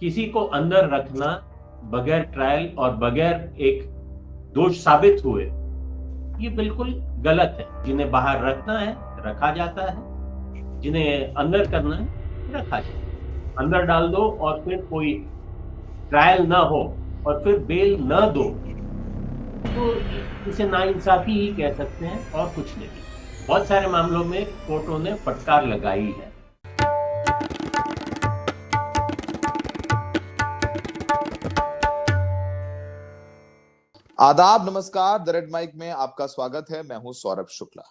किसी को अंदर रखना बगैर ट्रायल और बगैर एक दोष साबित हुए, ये बिल्कुल गलत है। जिन्हें बाहर रखना है रखा जाता है, जिन्हें अंदर करना है रखा जाए। अंदर डाल दो और फिर कोई ट्रायल ना हो और फिर बेल ना दो, तो इसे नाइंसाफी ही कह सकते हैं और कुछ नहीं। बहुत सारे मामलों में कोर्टों ने फटकार लगाई है। आदाब, नमस्कार। द रेड माइक में आपका स्वागत है। मैं हूं सौरभ शुक्ला।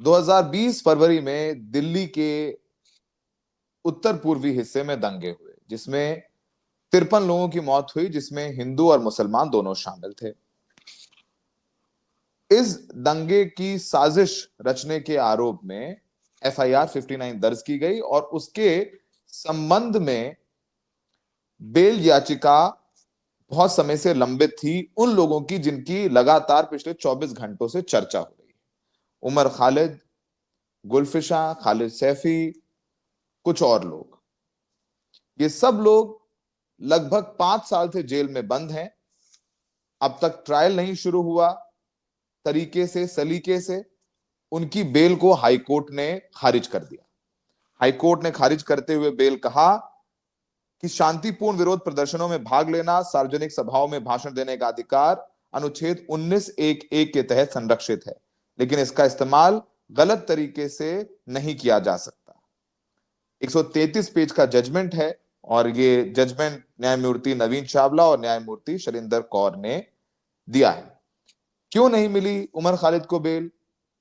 2020 फरवरी में दिल्ली के उत्तर पूर्वी हिस्से में दंगे हुए, जिसमें 53 लोगों की मौत हुई, जिसमें हिंदू और मुसलमान दोनों शामिल थे। इस दंगे की साजिश रचने के आरोप में एफआईआर 59 दर्ज की गई और उसके संबंध में बेल याचिका बहुत समय से लंबित थी उन लोगों की जिनकी लगातार पिछले 24 घंटों से चर्चा हो रही है। उमर खालिद, गुलफिशा, खालिद सैफी, कुछ और लोग। ये सब लोग लगभग 5 साल से जेल में बंद हैं। अब तक ट्रायल नहीं शुरू हुआ। तरीके से, सलीके से उनकी बेल को हाईकोर्ट ने खारिज कर दिया। हाईकोर्ट ने खारिज करते हुए बेल कहा कि शांतिपूर्ण विरोध प्रदर्शनों में भाग लेना, सार्वजनिक सभाओं में भाषण देने का अधिकार अनुच्छेद 19(1)(1) के तहत संरक्षित है, लेकिन इसका इस्तेमाल गलत तरीके से नहीं किया जा सकता। 133 पेज का जजमेंट है और ये जजमेंट न्यायमूर्ति नवीन चावला और न्यायमूर्ति शरिंदर कौर ने दिया है। क्यों नहीं मिली उमर खालिद को बेल?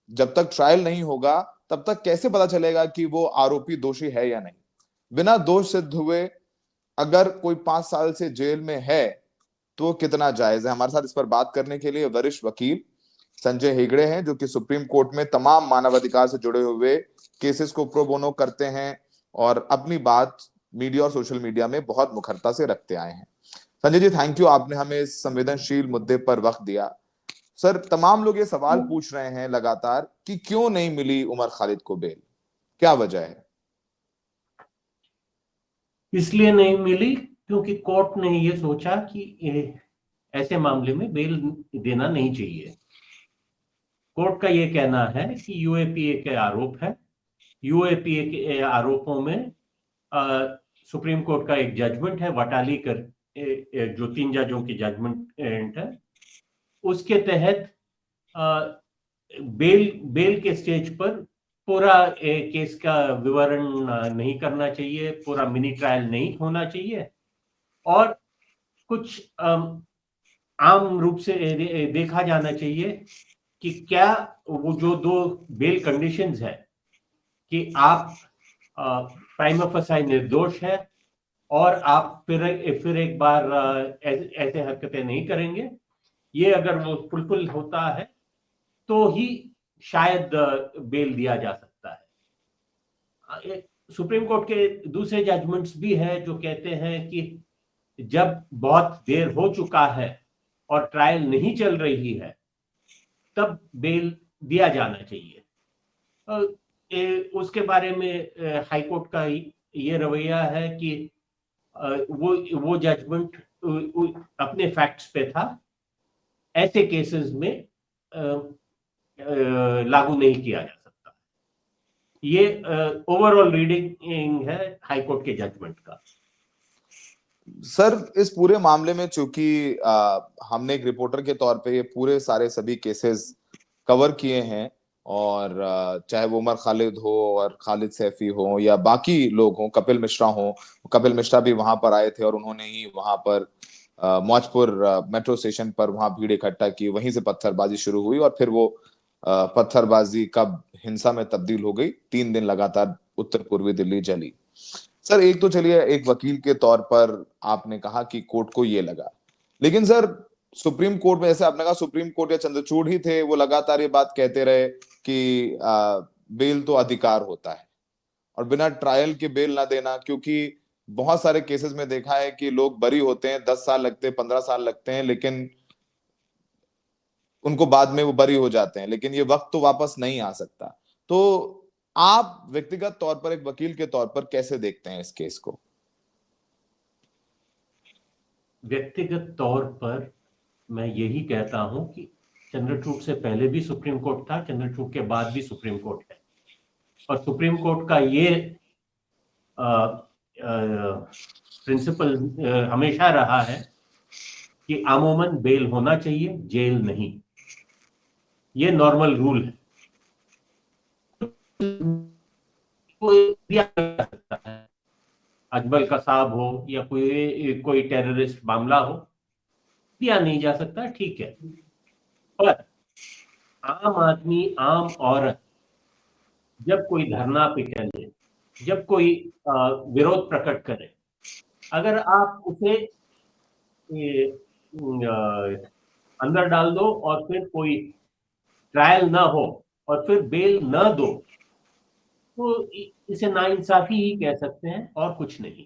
जब तक ट्रायल नहीं होगा तब तक कैसे पता चलेगा कि वो आरोपी दोषी है या नहीं? बिना दोष सिद्ध हुए अगर कोई 5 साल से जेल में है तो कितना जायज है? हमारे साथ इस पर बात करने के लिए वरिष्ठ वकील संजय हेगड़े हैं, जो कि सुप्रीम कोर्ट में तमाम मानवाधिकार से जुड़े हुए केसेस को प्रो बोनो करते हैं और अपनी बात मीडिया और सोशल मीडिया में बहुत मुखरता से रखते आए हैं। संजय जी, थैंक यू, आपने हमें इस संवेदनशील मुद्दे पर वक्त दिया। सर, तमाम लोग ये सवाल पूछ रहे हैं लगातार कि क्यों नहीं मिली उमर खालिद को बेल, क्या वजह है? इसलिए नहीं मिली क्योंकि कोर्ट ने ये सोचा कि ऐसे मामले में बेल देना नहीं चाहिए। कोर्ट का ये कहना है कि यूएपीए के आरोप है। यूएपीए के आरोपों में सुप्रीम कोर्ट का एक जजमेंट है, वटाली कर जो 3 जजों की जजमेंट है, उसके तहत बेल के स्टेज पर पूरा केस का विवरण नहीं करना चाहिए, पूरा मिनी ट्रायल नहीं होना चाहिए और कुछ आम रूप से देखा जाना चाहिए कि क्या वो जो 2 बेल कंडीशंस है कि आप प्राइमा फेसाई निर्दोष है और आप फिर एक बार ऐसे हरकतें नहीं करेंगे, ये अगर वो फुलफिल होता है तो ही शायद बेल दिया जा सकता है। सुप्रीम कोर्ट के दूसरे जजमेंट्स भी है जो कहते हैं कि जब बहुत देर हो चुका है और ट्रायल नहीं चल रही है तब बेल दिया जाना चाहिए। उसके बारे में हाईकोर्ट का ये रवैया है कि वो जजमेंट अपने फैक्ट्स पे था, ऐसे केसेस में लागू नहीं किया जा सकता। ये ओवरऑल रीडिंग है हाईकोर्ट के जजमेंट का। सर, इस पूरे मामले में चूंकि हमने एक रिपोर्टर के तौर पे ये पूरे सारे सभी केसेस कवर किए हैं और चाहे वो उमर खालिद हो और खालिद सैफी हो या बाकी लोग हों, कपिल मिश्रा हो, कपिल मिश्रा भी वहां पर आए थे और उन्होंने ही वहां पर मौजपुर मेट्रो स्टेशन पर वहां भीड़ इकट्ठा की, वहीं से पत्थरबाजी शुरू हुई और फिर वो पत्थरबाजी कब हिंसा में तब्दील हो गई। 3 दिन लगातार उत्तर पूर्वी दिल्ली जली। सर, एक तो चलिए, एक वकील के तौर पर आपने कहा कि कोर्ट को ये लगा, लेकिन सर सुप्रीम कोर्ट में, जैसे आपने कहा, सुप्रीम कोर्ट या चंद्रचूड़ ही थे, वो लगातार ये बात कहते रहे कि बेल तो अधिकार होता है और बिना ट्रायल के बेल ना देना, क्योंकि बहुत सारे केसेस में देखा है कि लोग बरी होते हैं, 10 साल लगते हैं, 15 साल लगते हैं, लेकिन उनको बाद में वो बरी हो जाते हैं, लेकिन ये वक्त तो वापस नहीं आ सकता। तो आप व्यक्तिगत तौर पर, एक वकील के तौर पर कैसे देखते हैं इस केस को? व्यक्तिगत तौर पर मैं यही कहता हूं कि चंद्रचूड़ से पहले भी सुप्रीम कोर्ट था, चंद्रचूड़ के बाद भी सुप्रीम कोर्ट है, और सुप्रीम कोर्ट का ये प्रिंसिपल हमेशा रहा है कि अमूमन बेल होना चाहिए, जेल नहीं। ये नॉर्मल रूल है। कोई भी आ सकता है, अजमल कसाब हो या कोई टेररिस्ट मामला हो, दिया नहीं जा सकता, ठीक है। पर आम आदमी, आम औरत जब कोई धरना पे चले, जब कोई विरोध प्रकट करे, अगर आप उसे अंदर डाल दो और फिर कोई ट्रायल ना हो और फिर बेल ना दो, तो इसे नाइंसाफी ही कह सकते हैं और कुछ नहीं।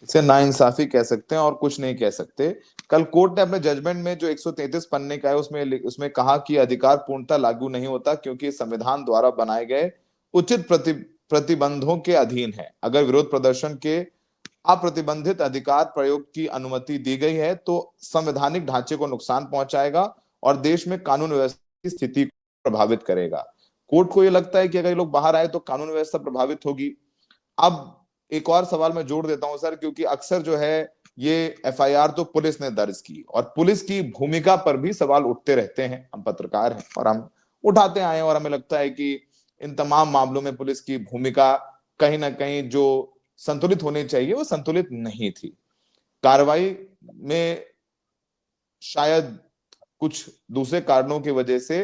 इसे नाइंसाफी कह सकते हैं और कुछ नहीं कह सकते। कल कोर्ट ने अपने जजमेंट में जो 133 पन्ने का है उसमें कहा कि अधिकार पूर्णतः लागू नहीं होता क्योंकि संविधान द्वारा बनाए गए उचित प्रतिबंधों के अधीन है। अगर विरोध प्रदर्शन के अप्रतिबंधित अधिकार प्रयोग की अनुमति दी गई है तो संवैधानिक ढांचे को नुकसान पहुंचाएगा और देश में कानून व्यवस्था की स्थिति को प्रभावित करेगा। कोर्ट को यह लगता है कि अगर ये लोग बाहर आए तो कानून व्यवस्था प्रभावित होगी। अब एक और सवाल मैं जोड़ देता हूं सर, क्योंकि अक्सर जो है ये एफआईआर तो पुलिस ने दर्ज की और पुलिस की भूमिका पर भी सवाल उठते रहते हैं। हम पत्रकार हैं और हम उठाते आए हैं और हमें लगता है कि इन तमाम मामलों में पुलिस की भूमिका कहीं ना कहीं जो संतुलित होनी चाहिए वो संतुलित नहीं थी। कार्रवाई में शायद कुछ दूसरे कारणों की वजह से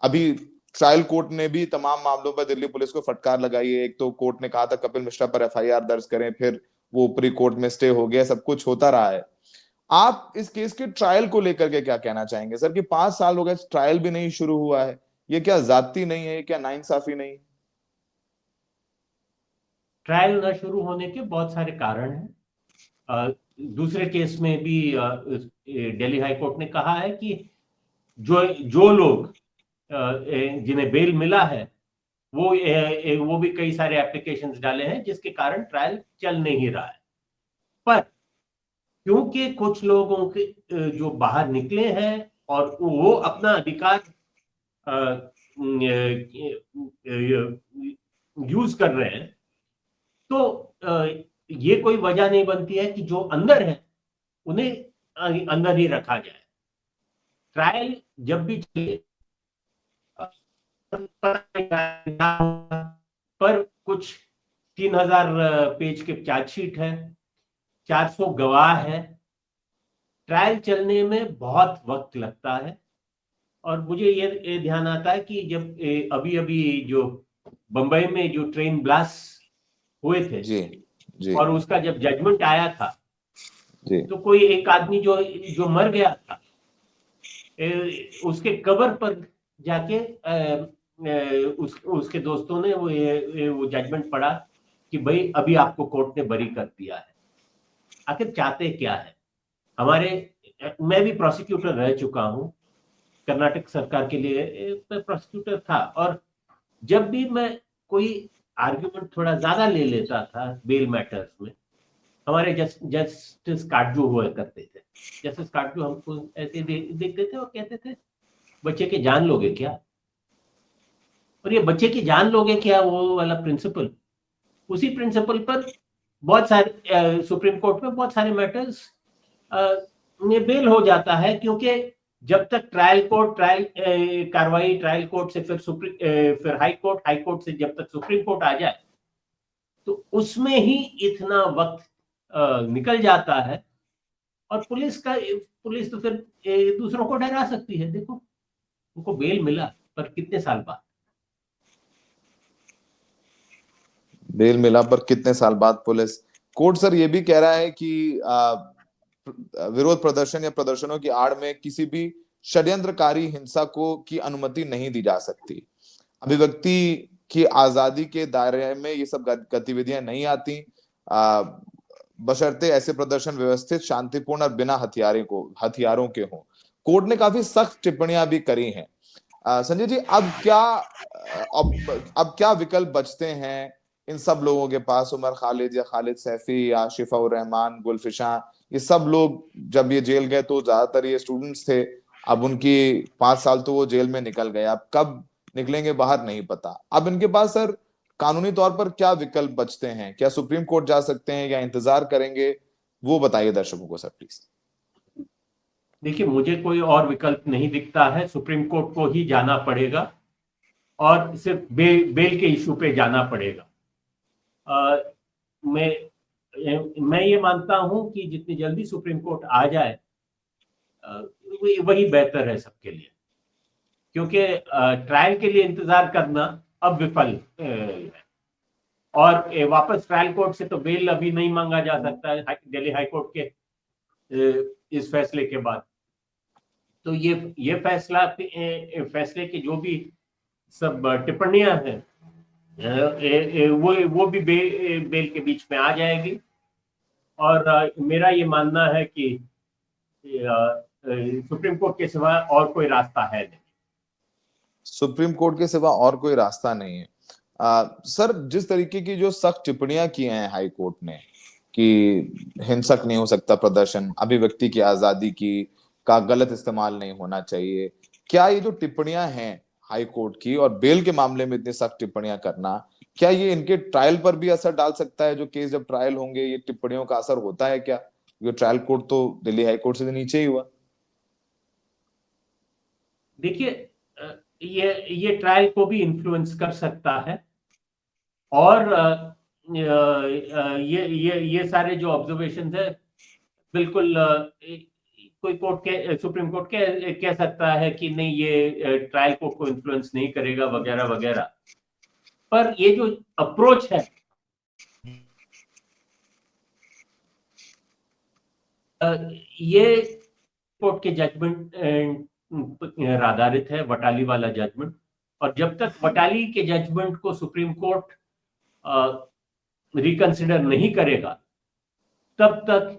अभी ट्रायल कोर्ट ने भी तमाम मामलों पर दिल्ली पुलिस को फटकार लगाई है। एक तो कोर्ट ने कहा था कपिल मिश्रा पर एफआईआर दर्ज करें, फिर वो ऊपरी कोर्ट में स्टे हो गया, सब कुछ होता रहा है। आप इस केस के ट्रायल को लेकर के क्या कहना चाहेंगे सर, कि 5 साल हो गए ट्रायल भी नहीं शुरू हुआ है? ये क्या ज्यादती नहीं है, क्या नाइंसाफी नहीं? ट्रायल न शुरू होने के बहुत सारे कारण हैं। दूसरे केस में भी दिल्ली हाई कोर्ट ने कहा है कि जो लोग जिन्हें बेल मिला है वो भी कई सारे एप्लीकेशंस डाले हैं जिसके कारण ट्रायल चल नहीं रहा है। पर क्योंकि कुछ लोगों के जो बाहर निकले हैं और वो अपना अधिकार यूज कर रहे हैं, तो ये कोई वजह नहीं बनती है कि जो अंदर है उन्हें अंदर ही रखा जाए। ट्रायल जब भी चले, पर कुछ 3000 पेज के चार्जशीट है, 400 गवाह है, ट्रायल चलने में बहुत वक्त लगता है। और मुझे ये ध्यान आता है कि जब अभी अभी जो बंबई में जो ट्रेन ब्लास्ट हुए थे जी जी और उसका जब जजमेंट आया था जी तो कोई एक आदमी जो मर गया था, उसके कबर पर जाके उसके दोस्तों ने वो जजमेंट पढ़ा कि भाई अभी आपको कोर्ट ने बरी कर दिया है। आखिर चाहते क्या है मैं भी प्रोसिक्यूटर रह चुका हूं, कर्नाटक सरकार के लिए प्रोसिक्यूटर था, और जब भी मैं कोई आर्ग्यूमेंट थोड़ा ज्यादा ले लेता था बेल मैटर्स में, हमारे जस्टिस काटजू हुआ करते थे। जस्टिस काटजू हमको ऐसे देखते थे और कहते थे बच्चे की जान लोगे क्या? और ये बच्चे की जान लोगे क्या, वो वाला प्रिंसिपल, उसी प्रिंसिपल पर बहुत सारे सुप्रीम कोर्ट में बहुत सारे मैटर्स में बेल हो जाता है, क्योंकि जब तक ट्रायल कार्रवाई ट्रायल कोर्ट से फिर हाई कोर्ट से जब तक सुप्रीम कोर्ट आ जाए, तो उसमें ही इतना वक्त निकल जाता है। और पुलिस तो फिर दूसरों को डरा सकती है। देखो, उनको बेल मिला पर कितने साल बाद, बेल मिला पर कितने साल बाद पुलिस। कोर्ट सर ये भी कह रहा है कि विरोध प्रदर्शन या प्रदर्शनों की आड़ में किसी भी षड्यंत्रकारी हिंसा को की अनुमति नहीं दी जा सकती। अभिव्यक्ति की आजादी के दायरे में ये सब गतिविधियां नहीं आती, बशर्ते ऐसे प्रदर्शन व्यवस्थित, शांतिपूर्ण और बिना हथियारों के हों। कोर्ट ने काफी सख्त टिप्पणियां भी करी हैं। संजय जी, अब क्या विकल्प बचते हैं इन सब लोगों के पास, उमर खालिद या खालिद सैफी या शिफा उर रहमान, गुलफिशां, ये सब लोग जब ये जेल गए तो ज्यादातर ये स्टूडेंट्स थे। अब उनकी 5 साल तो वो जेल में निकल गए, अब कब निकलेंगे बाहर नहीं पता। अब इनके पास सर कानूनी तौर पर क्या विकल्प बचते हैं? क्या सुप्रीम कोर्ट जा सकते हैं या इंतजार करेंगे? वो बताइए दर्शकों को सर प्लीज। देखिए, मुझे कोई और विकल्प नहीं दिखता है, सुप्रीम कोर्ट को ही जाना पड़ेगा और सिर्फ बेल के इशू पे जाना पड़ेगा। अ, मैं ये मानता हूं कि जितनी जल्दी सुप्रीम कोर्ट आ जाए वही बेहतर है सबके लिए, क्योंकि ट्रायल के लिए इंतजार करना अब विफल है। और वापस ट्रायल कोर्ट से तो बेल अभी नहीं मांगा जा सकता है दिल्ली हाई कोर्ट के इस फैसले के बाद। तो ये फैसले की जो भी सब टिप्पणियां हैं वो भी बेल के बीच में आ जाएगी। और मेरा ये मानना है कि सुप्रीम कोर्ट के सिवा और कोई रास्ता है नहीं। सुप्रीम कोर्ट के सिवा और कोई रास्ता नहीं है। सर, जिस तरीके की जो सख्त टिप्पणियां की हैं हाई कोर्ट ने कि हिंसक नहीं हो सकता प्रदर्शन, अभिव्यक्ति की आजादी की का गलत इस्तेमाल नहीं होना चाहिए, क्या ये जो टिप्पणियां हैं हाई कोर्ट की और बेल के मामले में इतनी सख्त टिप्पणियां करना, क्या ये इनके ट्रायल पर भी असर डाल सकता है? जो केस जब ट्रायल होंगे ये टिप्पणियों का असर होता है क्या? ये ट्रायल कोर्ट तो दिल्ली हाई कोर्ट से नीचे ही हुआ। देखिए, ये ट्रायल को भी इन्फ्लुएंस कर सकता है। और ये सारे जो ऑब्जर्वेशन है बिल्कुल कोई कोर्ट के सुप्रीम कोर्ट के कह सकता है कि नहीं, ये ट्रायल कोर्ट को इन्फ्लुएंस नहीं करेगा वगैरह वगैरह। पर ये जो अप्रोच है ये कोर्ट के जजमेंट आधारित है, वटाली वाला जजमेंट। और जब तक वटाली के जजमेंट को सुप्रीम कोर्ट रिकंसिडर नहीं करेगा तब तक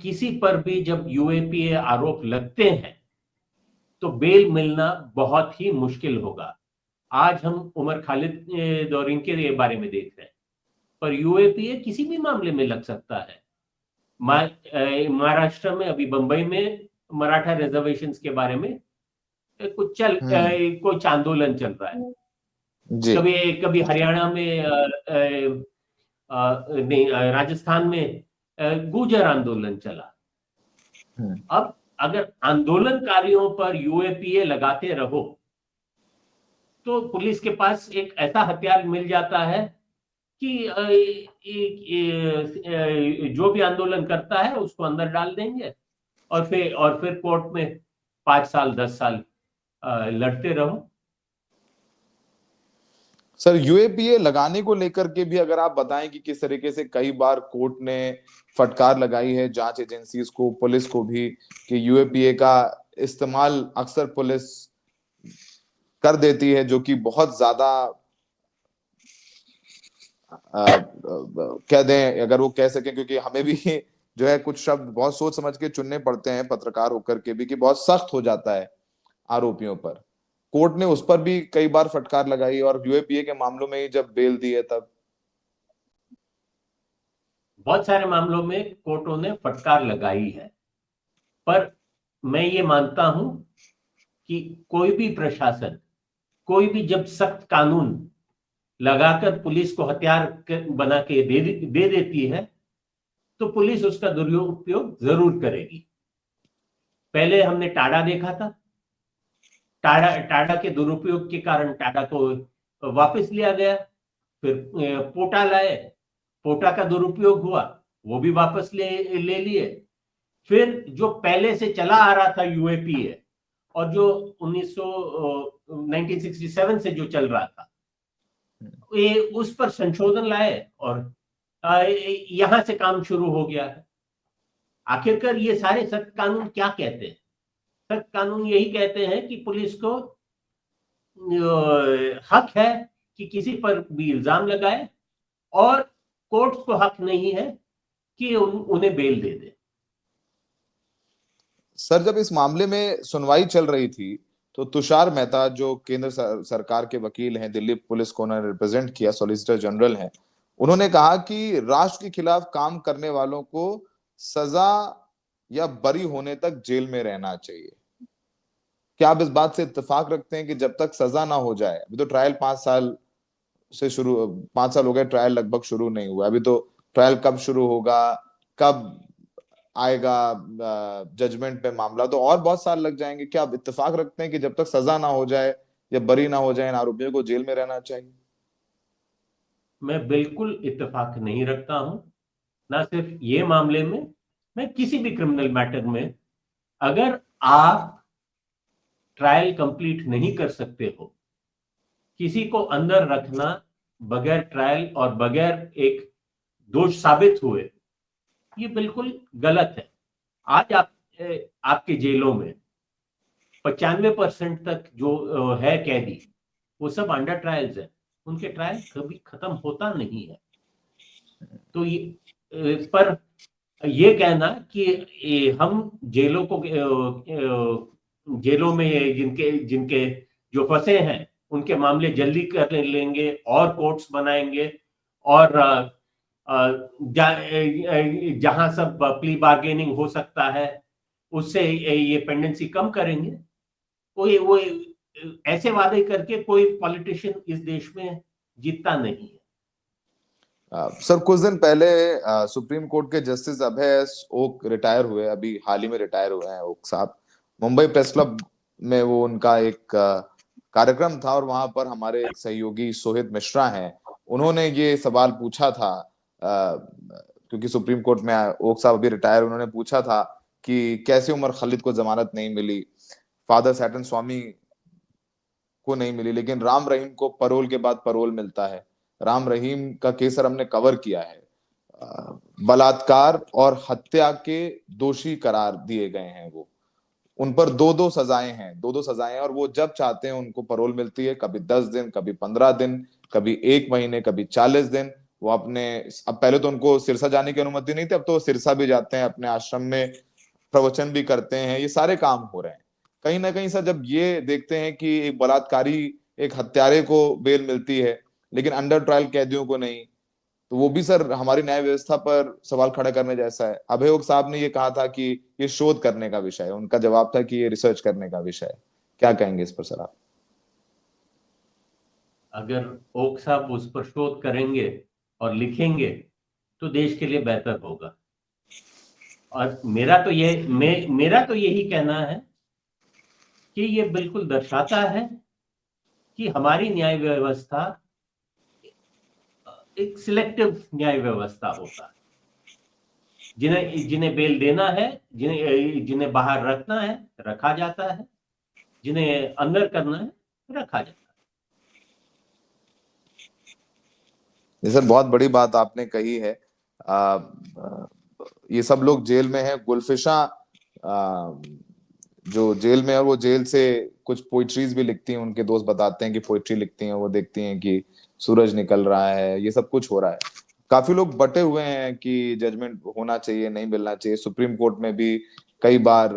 किसी पर भी जब यूएपीए आरोप लगते हैं तो बेल मिलना बहुत ही मुश्किल होगा। आज हम उमर खालिद दौरीन के बारे में देख रहे हैं, पर यूएपीए किसी भी मामले में लग सकता है। महाराष्ट्र में अभी बंबई में मराठा रिजर्वेशंस के बारे में कुछ आंदोलन चल रहा है। जी। कभी हरियाणा में नहीं, राजस्थान में गुर्जर आंदोलन चला। अब अगर आंदोलनकारियों पर यूएपीए लगाते रहो तो पुलिस के पास एक ऐसा हथियार मिल जाता है कि जो भी आंदोलन करता है उसको अंदर डाल देंगे और फिर कोर्ट में 5 साल 10 साल लड़ते रहो। सर, यूएपीए लगाने को लेकर के भी अगर आप बताएं कि किस तरीके से कई बार कोर्ट ने फटकार लगाई है जांच एजेंसीज को, पुलिस को भी, कि यूएपीए का इस्तेमाल अक्सर पुलिस कर देती है, जो कि बहुत ज्यादा कह दें, अगर वो कह सकें, क्योंकि हमें भी जो है कुछ शब्द बहुत सोच समझ के चुनने पड़ते हैं पत्रकार होकर के भी, कि बहुत सख्त हो जाता है आरोपियों पर। कोर्ट ने उस पर भी कई बार फटकार लगाई और यूएपीए के मामलों में ही जब बेल दी है तब बहुत सारे मामलों में कोर्टों ने फटकार लगाई है। पर मैं ये मानता हूं कि कोई भी प्रशासन, कोई भी जब सख्त कानून लगाकर पुलिस को हथियार बना के दे देती है तो पुलिस उसका दुरुपयोग जरूर करेगी। पहले हमने टाडा देखा था। टाडा के दुरुपयोग के कारण टाडा को वापस लिया गया। फिर पोटा लाए, पोटा का दुरुपयोग हुआ, वो भी वापस ले लिए। फिर जो पहले से चला आ रहा था यूएपीए और जो 1967 से जो चल रहा था, ये उस पर संशोधन लाए और यहां से काम शुरू हो गया है। आखिरकार ये सारे सख्त कानून क्या कहते हैं? सख्त कानून यही कहते हैं कि पुलिस को हक है कि किसी पर भी इल्जाम लगाए और कोर्ट को हक नहीं है कि उन्हें बेल दे दे। सर, जब इस मामले में सुनवाई चल रही थी तो तुषार मेहता जो केंद्र सरकार के वकील हैं, दिल्ली पुलिस को उन्होंने रिप्रेजेंट किया, सॉलिसिटर जनरल हैं, उन्होंने कहा कि राष्ट्र के खिलाफ काम करने वालों को सजा या बरी होने तक जेल में रहना चाहिए। क्या आप इस बात से इत्तेफाक रखते हैं कि जब तक सजा ना हो जाए, अभी तो ट्रायल 5 साल से शुरू, 5 साल हो गए, ट्रायल लगभग शुरू नहीं हुआ, अभी तो ट्रायल कब शुरू होगा, कब आएगा जजमेंट पे मामला, तो और बहुत साल लग जाएंगे। क्या आप इत्तेफाक रखते हैं कि जब तक सजा ना हो जाए या बरी ना हो जाए इन आरोपियों को जेल में रहना चाहिए? मैं बिल्कुल इत्तेफाक नहीं रखता हूं। ना सिर्फ ये मामले में, मैं किसी भी क्रिमिनल मैटर में, अगर आप ट्रायल कंप्लीट नहीं कर सकते हो, किसी को अंदर रखना बगैर ट्रायल और बगैर एक दोष साबित हुए, ये बिल्कुल गलत है। आज आपके जेलों में 95% तक जो है कैदी, वो सब अंडर ट्रायल्स है। उनके ट्रायल कभी खत्म होता नहीं है। तो पर ये कहना कि हम जेलों को, जेलों में जिनके जिनके जो फंसे हैं उनके मामले जल्दी कर लेंगे और कोर्ट्स बनाएंगे, और जहां सब प्ली बार्गेनिंग हो सकता है उससे ये पेंडेंसी कम करेंगे। वो ऐसे वादे करके कोई पॉलिटिशियन इस देश में जीतता नहीं है। सर, कुछ दिन पहले सुप्रीम कोर्ट के जस्टिस अभय ओक रिटायर हुए, अभी हाल ही में रिटायर हुए हैं ओक साहब। मुंबई प्रेस क्लब में वो उनका एक कार्यक्रम था, और वहां पर हमारे एक सहयोगी सोहित मिश्रा हैं, उन्होंने ये सवाल पूछा था, क्योंकि सुप्रीम कोर्ट में ओक साहब अभी रिटायर, उन्होंने पूछा था कि कैसे उमर खालिद को जमानत नहीं मिली, फादर सैटन स्वामी को नहीं मिली, लेकिन राम रहीम को पैरोल के बाद पैरोल मिलता है। राम रहीम का केस सर हमने कवर किया है, बलात्कार और हत्या के दोषी करार दिए गए हैं वो, उन पर दो दो सजाएं हैं, दो दो सजाएं, और वो जब चाहते हैं उनको पैरोल मिलती है, कभी 10 दिन, कभी 15 दिन, कभी 1 महीने, कभी 40 दिन। वो अपने, अब पहले तो उनको सिरसा जाने की अनुमति नहीं थी, अब तो सिरसा भी जाते हैं, अपने आश्रम में प्रवचन भी करते हैं, ये सारे काम हो रहे हैं। कहीं ना कहीं सर जब ये देखते हैं कि एक बलात्कारी, एक हत्यारे को बेल मिलती है लेकिन अंडर ट्रायल कैदियों को नहीं, तो वो भी सर हमारी न्याय व्यवस्था पर सवाल खड़ा करने जैसा है। अभयोग साहब ने ये कहा था कि ये शोध करने का विषय है, उनका जवाब था कि ये रिसर्च करने का विषय है। क्या कहेंगे इस पर सर आप? अगर ओक साहब उस पर शोध करेंगे और लिखेंगे तो देश के लिए बेहतर होगा। और मेरा तो यही कहना है कि ये बिल्कुल दर्शाता है कि हमारी न्याय व्यवस्था एक सिलेक्टिव न्याय व्यवस्था होता है। जिन्हें जिन्हें बेल देना है, जिन्हें बाहर रखना है, रखा जाता है, जिन्हें अंदर करना है, रखा जाता है। ये सर बहुत बड़ी बात आपने कही है। ये सब लोग जेल में है, गुलफिशा जो जेल में है, वो जेल से कुछ पोइट्रीज भी लिखती हैं, उनके दोस्त बताते हैं कि पोइट्री लिखती हैं, वो देखती हैं कि सूरज निकल रहा है, ये सब कुछ हो रहा है। काफी लोग बटे हुए हैं कि जजमेंट होना चाहिए, नहीं मिलना चाहिए। सुप्रीम कोर्ट में भी कई बार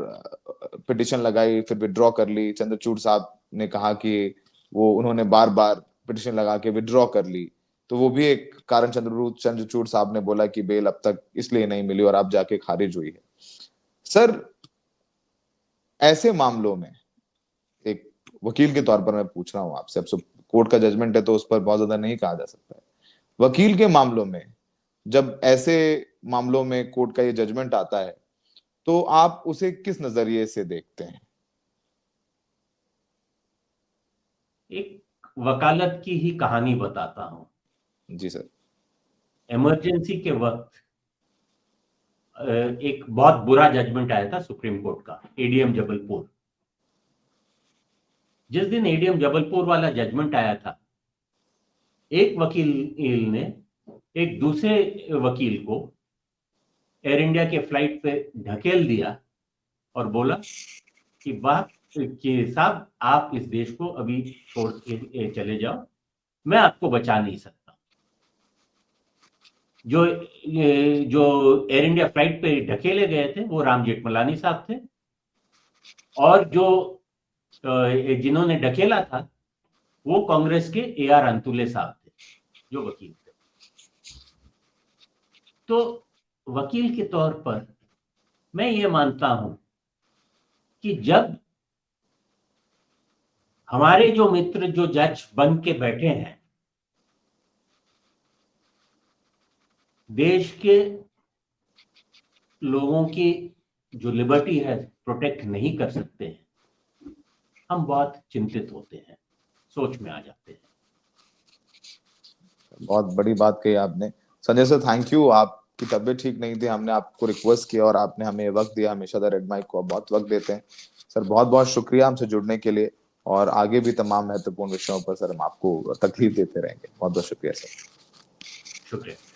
पिटिशन लगाई, फिर विड्रॉ कर ली। चंद्रचूड़ साहब ने कहा कि वो उन्होंने बार बार पिटिशन लगा के विड्रॉ कर ली, तो वो भी एक कारण चंद्रचूड़ साहब ने बोला कि बेल अब तक इसलिए नहीं मिली और अब जाके खारिज हुई है। सर, ऐसे मामलों में एक वकील के तौर पर मैं पूछ रहा हूं आपसे, अब कोर्ट का जजमेंट है तो उस पर बहुत ज्यादा नहीं कहा जा सकता है, वकील के मामलों में जब ऐसे मामलों में कोर्ट का ये जजमेंट आता है तो आप उसे किस नजरिए से देखते हैं? एक वकालत की ही कहानी बताता हूं। जी सर। इमरजेंसी के वक्त एक बहुत बुरा जजमेंट आया था सुप्रीम कोर्ट का, एडीएम जबलपुर। जिस दिन एडीएम जबलपुर वाला जजमेंट आया था, एक वकील ने एक दूसरे वकील को एयर इंडिया के फ्लाइट पे ढकेल दिया और बोला कि वाह, कि साहब आप इस देश को अभी छोड़ के चले जाओ, मैं आपको बचा नहीं सकता। जो एयर इंडिया फ्लाइट पे ढकेले गए थे वो राम जेठमलानी साहब थे, और जो जिन्होंने ढकेला था वो कांग्रेस के AR अंतुले साहब थे, जो वकील थे। तो वकील के तौर पर मैं ये मानता हूं कि जब हमारे जो मित्र जो जज बन के बैठे हैं, देश के लोगों की जो लिबर्टी है प्रोटेक्ट नहीं कर सकते हैं, हम बहुत चिंतित होते हैं, सोच में आ जाते हैं। बहुत बड़ी बात कही आपने संजय सर, थैंक यू। आपकी तबीयत ठीक नहीं थी, हमने आपको रिक्वेस्ट किया और आपने हमें वक्त दिया। हमेशा द रेड माइक को आप बहुत वक्त देते हैं सर। बहुत बहुत शुक्रिया हमसे जुड़ने के लिए, और आगे भी तमाम महत्वपूर्ण विषयों पर सर हम आपको तकलीफ देते रहेंगे। बहुत बहुत शुक्रिया सर। शुक्रिया।